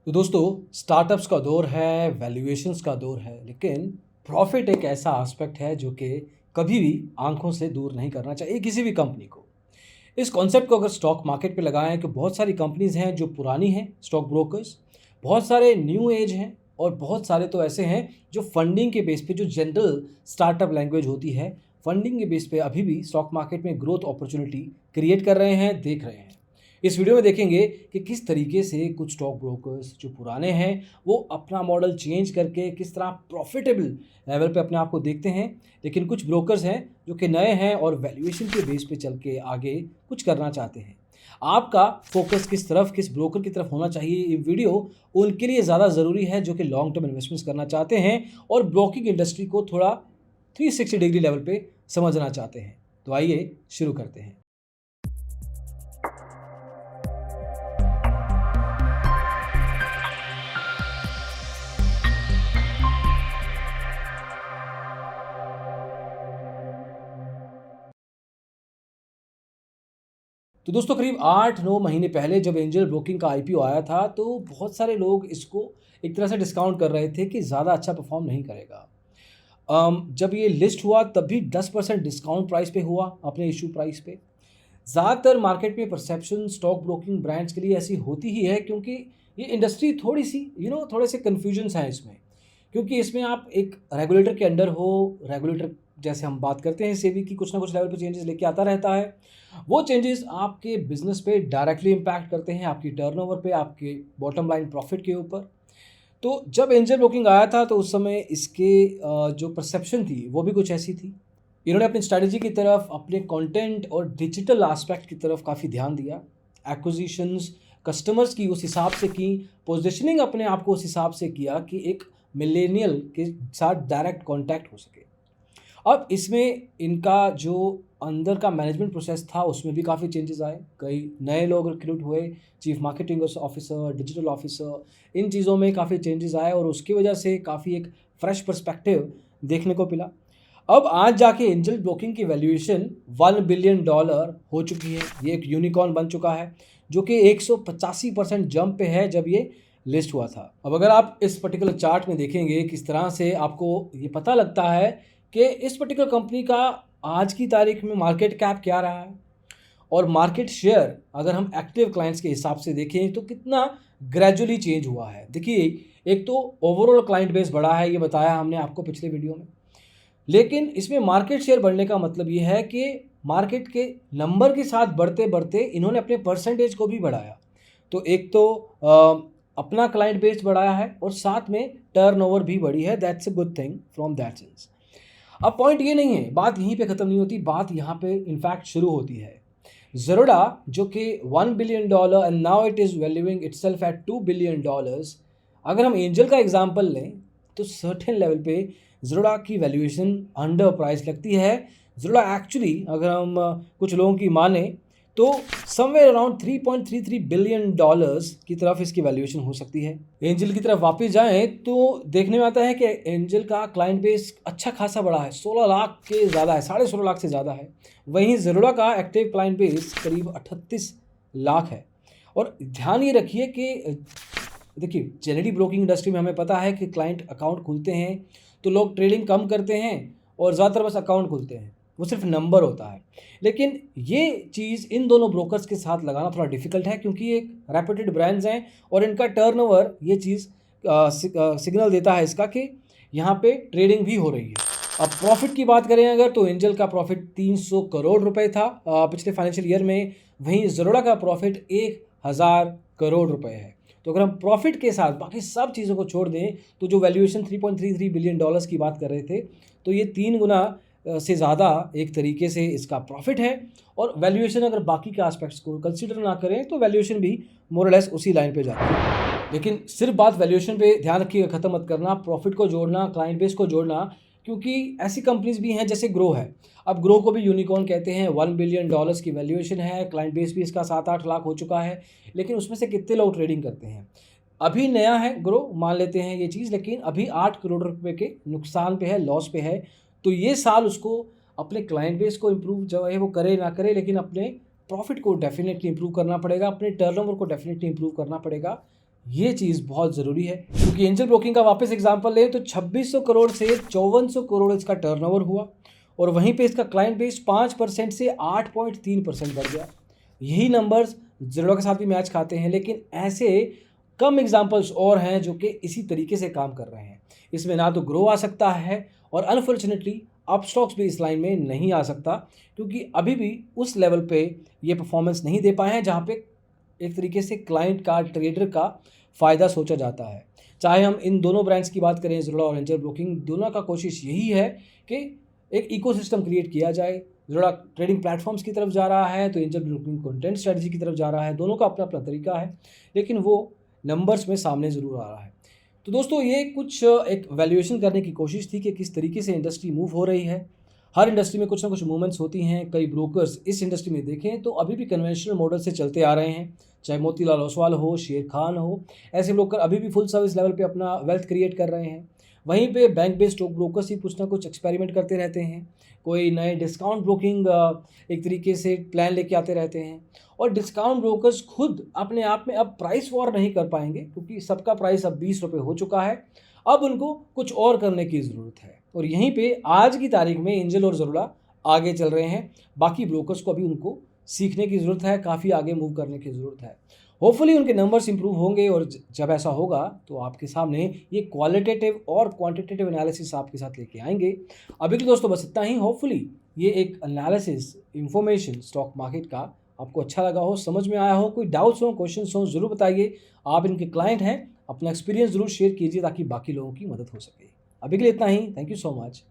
तो दोस्तों, स्टार्टअप्स का दौर है, वैल्यूएशंस का दौर है, लेकिन प्रॉफिट एक ऐसा एस्पेक्ट है जो कि कभी भी आंखों से दूर नहीं करना चाहिए किसी भी कंपनी को। इस कॉन्सेप्ट को अगर स्टॉक मार्केट पे लगाएं तो बहुत सारी कंपनीज हैं जो पुरानी हैं, स्टॉक ब्रोकर्स, बहुत सारे न्यू एज हैं और बहुत सारे तो ऐसे हैं जो फंडिंग के बेस पे, जो जनरल स्टार्टअप लैंग्वेज होती है, फंडिंग के बेस पे अभी भी स्टॉक मार्केट में ग्रोथ अपॉर्चुनिटी क्रिएट कर रहे हैं, देख रहे हैं। इस वीडियो में देखेंगे कि किस तरीके से कुछ स्टॉक ब्रोकर्स जो पुराने हैं वो अपना मॉडल चेंज करके किस तरह प्रॉफिटेबल लेवल पे अपने आप को देखते हैं, लेकिन कुछ ब्रोकर्स हैं जो कि नए हैं और वैल्यूएशन के बेस पे चल के आगे कुछ करना चाहते हैं। आपका फोकस किस तरफ, किस ब्रोकर की तरफ होना चाहिए, ये वीडियो उनके लिए ज़्यादा ज़रूरी है जो कि लॉन्ग टर्म इन्वेस्टमेंट्स करना चाहते हैं और ब्रोकिंग इंडस्ट्री को थोड़ा 360 डिग्री लेवल पे समझना चाहते हैं। तो आइए शुरू करते हैं। तो दोस्तों, करीब 8-9 महीने पहले जब एंजल ब्रोकिंग का आईपीओ आया था तो बहुत सारे लोग इसको एक तरह से डिस्काउंट कर रहे थे कि ज़्यादा अच्छा परफॉर्म नहीं करेगा। जब ये लिस्ट हुआ तब भी 10% डिस्काउंट प्राइस पे हुआ, अपने इशू प्राइस पे। ज़्यादातर मार्केट में परसेप्शन स्टॉक ब्रोकिंग ब्रांड्स के लिए ऐसी होती ही है, क्योंकि ये इंडस्ट्री थोड़ी सी थोड़े से कन्फ्यूजन्स हैं इसमें। क्योंकि इसमें आप एक रेगुलेटर के अंडर हो, रेगुलेटर जैसे हम बात करते हैं सेबी की, कुछ ना कुछ लेवल पे चेंजेस लेके आता रहता है। वो चेंजेस आपके बिजनेस पे डायरेक्टली इम्पैक्ट करते हैं, आपकी टर्नओवर पे, आपके बॉटम लाइन प्रॉफिट के ऊपर। तो जब एंजल ब्रोकिंग आया था तो उस समय इसके जो परसेप्शन थी वो भी कुछ ऐसी थी। इन्होंने अपनी स्ट्रैटेजी की तरफ, अपने कंटेंट और डिजिटल एस्पेक्ट की तरफ काफ़ी ध्यान दिया। एक्विजिशंस कस्टमर्स की उस हिसाब से की, पोजीशनिंग अपने आप को उस हिसाब से किया कि एक मिलेनियल के साथ डायरेक्ट कांटेक्ट हो सके। अब इसमें इनका जो अंदर का मैनेजमेंट प्रोसेस था उसमें भी काफ़ी चेंजेस आए, कई नए लोग रिक्रूट हुए, chief marketing officer, digital officer, इन चीज़ों में काफ़ी चेंजेस आए और उसकी वजह से काफ़ी एक फ्रेश पर्सपेक्टिव देखने को मिला। अब आज जाके एंजल ब्रोकिंग की वैल्यूएशन $1 बिलियन हो चुकी है। ये एक यूनिकॉर्न बन चुका है जो कि 185% जंप पे है जब ये लिस्ट हुआ था। अब अगर आप इस पर्टिकुलर चार्ट में देखेंगे किस तरह से आपको ये पता लगता है कि इस पर्टिकुलर कंपनी का आज की तारीख में मार्केट कैप क्या रहा है और मार्केट शेयर अगर हम एक्टिव क्लाइंट्स के हिसाब से देखें तो कितना ग्रेजुअली चेंज हुआ है। देखिए, एक तो ओवरऑल क्लाइंट बेस बढ़ा है, ये बताया हमने आपको पिछले वीडियो में, लेकिन इसमें मार्केट शेयर बढ़ने का मतलब ये है कि मार्केट के नंबर के साथ बढ़ते बढ़ते इन्होंने अपने परसेंटेज को भी बढ़ाया। तो एक तो अपना क्लाइंट बेस बढ़ाया है और साथ में टर्नओवर भी बढ़ी है। That's a good thing from that sense. अब पॉइंट ये नहीं है, बात यहीं पे ख़त्म नहीं होती, बात यहाँ पे इनफैक्ट शुरू होती है। ज़रोडा जो कि $1 billion and now it is valuing itself eight $2 billion. अगर हम एंजल का एग्जांपल लें तो सर्टेन लेवल पे ज़रोडा की वैल्यूएशन अंडर प्राइस लगती है। ज़रोडा एक्चुअली अगर हम कुछ लोगों की माने तो समवेयर अराउंड $3.33 बिलियन की तरफ इसकी वैल्यूएशन हो सकती है। एंजल की तरफ वापस जाएं तो देखने में आता है कि एंजल का क्लाइंट बेस अच्छा खासा बड़ा है, 16 लाख के ज़्यादा है, 16.5 लाख से ज़्यादा है। वहीं ज़रोडा का एक्टिव क्लाइंट बेस करीब 38 लाख है। और ध्यान ये रखिए कि देखिए, जनरली ब्रोकिंग इंडस्ट्री में हमें पता है कि क्लाइंट अकाउंट खुलते हैं तो लोग ट्रेडिंग कम करते हैं और ज़्यादातर बस अकाउंट खुलते हैं, वो सिर्फ नंबर होता है। लेकिन ये चीज़ इन दोनों ब्रोकर्स के साथ लगाना थोड़ा डिफिकल्ट है, क्योंकि एक रेप्यूटेड ब्रांड्स हैं और इनका टर्नओवर ये चीज़ सिग्नल देता है इसका कि यहाँ पे ट्रेडिंग भी हो रही है। अब प्रॉफिट की बात करें अगर, तो एंजल का प्रॉफिट 300 करोड़ रुपए था पिछले फाइनेंशियल ईयर में, वहीं ज़रोडा का प्रॉफिट 1000 करोड़ रुपए है। तो अगर हम प्रॉफिट के साथ बाकी सब चीज़ों को छोड़ दें तो जो वैल्यूएशन $3.33 बिलियन की बात कर रहे थे, तो ये 3 गुना से ज़्यादा एक तरीके से इसका प्रॉफिट है। और वैल्यूएशन अगर बाकी के एस्पेक्ट्स को कंसीडर ना करें तो वैल्यूएशन भी मोर और लेस उसी लाइन पे जाती है। लेकिन सिर्फ बात वैल्यूएशन पे ध्यान रखिएगा, ख़त्म मत करना, प्रॉफिट को जोड़ना, क्लाइंट बेस को जोड़ना, क्योंकि ऐसी कंपनीज भी हैं जैसे ग्रो है। अब ग्रो को भी यूनिकॉर्न कहते हैं, $1 बिलियन की वैल्यूएशन है, क्लाइंट बेस भी इसका 7-8 लाख हो चुका है, लेकिन उसमें से कितने लोग ट्रेडिंग करते हैं। अभी नया है ग्रो, मान लेते हैं ये चीज़, लेकिन अभी 8 करोड़ रुपए के नुकसान पे है, लॉस पे है। तो ये साल उसको अपने क्लाइंट बेस को इम्प्रूव जो है वो करे ना करे, लेकिन अपने प्रॉफिट को डेफिनेटली इम्प्रूव करना पड़ेगा, अपने टर्नओवर को डेफिनेटली इम्प्रूव करना पड़ेगा। ये चीज़ बहुत ज़रूरी है, क्योंकि एंजल ब्रोकिंग का वापस एग्जांपल लें तो 2600 करोड़ से 5400 करोड़ इसका टर्नओवर हुआ और वहीं पे इसका क्लाइंट बेस 5% से 8.3% बढ़ गया। यही नंबर्स ज़ीरोडा के साथ भी मैच खाते हैं, लेकिन ऐसे कम एग्जांपल्स और हैं जो कि इसी तरीके से काम कर रहे हैं। इसमें ना तो ग्रो आ सकता है और अनफॉर्चुनेटली अपस्टॉक्स भी इस लाइन में नहीं आ सकता, क्योंकि अभी भी उस लेवल पे ये परफॉर्मेंस नहीं दे पाए हैं जहाँ पे एक तरीके से क्लाइंट का, ट्रेडर का फ़ायदा सोचा जाता है। चाहे हम इन दोनों ब्रांड्स की बात करें, ज़ीरोडा और एंजल ब्रोकिंग, दोनों का कोशिश यही है कि एक इकोसिस्टम क्रिएट किया जाए। ज़ीरोडा ट्रेडिंग प्लेटफॉर्म्स की तरफ जा रहा है तो एंजल ब्रोकिंग कंटेंट स्ट्रेटजी की तरफ जा रहा है। दोनों का अपना-अपना तरीका है, लेकिन वो नंबर्स में सामने ज़रूर आ रहा है। तो दोस्तों, ये कुछ एक वैल्यूएशन करने की कोशिश थी कि किस तरीके से इंडस्ट्री मूव हो रही है। हर इंडस्ट्री में कुछ ना कुछ मूवमेंट्स होती हैं। कई ब्रोकर्स इस इंडस्ट्री में देखें तो अभी भी कन्वेंशनल मॉडल से चलते आ रहे हैं, चाहे मोतीलाल ओसवाल हो, शेर खान हो, ऐसे ब्रोकर अभी भी फुल सर्विस लेवल पे अपना वेल्थ क्रिएट कर रहे हैं। वहीं पे बैंक बेस्ड स्टॉक ब्रोकर्स ही कुछ ना कुछ एक्सपेरिमेंट करते रहते हैं, कोई नए डिस्काउंट ब्रोकिंग एक तरीके से प्लान लेके आते रहते हैं। और डिस्काउंट ब्रोकर्स खुद अपने आप में अब प्राइस वॉर नहीं कर पाएंगे, क्योंकि सबका प्राइस अब 20 रुपये हो चुका है। अब उनको कुछ और करने की ज़रूरत है, और यहीं पे आज की तारीख में एंजल और ज़ीरोडा आगे चल रहे हैं। बाकी ब्रोकर्स को अभी उनको सीखने की ज़रूरत है, काफ़ी आगे मूव करने की ज़रूरत है। होपफुली उनके नंबर्स इंप्रूव होंगे, और जब ऐसा होगा तो आपके सामने ये क्वालिटेटिव और क्वांटिटेटिव एनालिसिस आपके साथ लेके आएंगे। अभी के दोस्तों बस इतना ही। होपफुली ये एक एनालिसिस, इंफॉर्मेशन स्टॉक मार्केट का आपको अच्छा लगा हो, समझ में आया हो। कोई डाउट्स हो, क्वेश्चंस हो, ज़रूर बताइए। आप इनके क्लाइंट हैं, अपना एक्सपीरियंस ज़रूर शेयर कीजिए ताकि बाकी लोगों की मदद हो सके। अभी के लिए इतना ही। Thank you so much.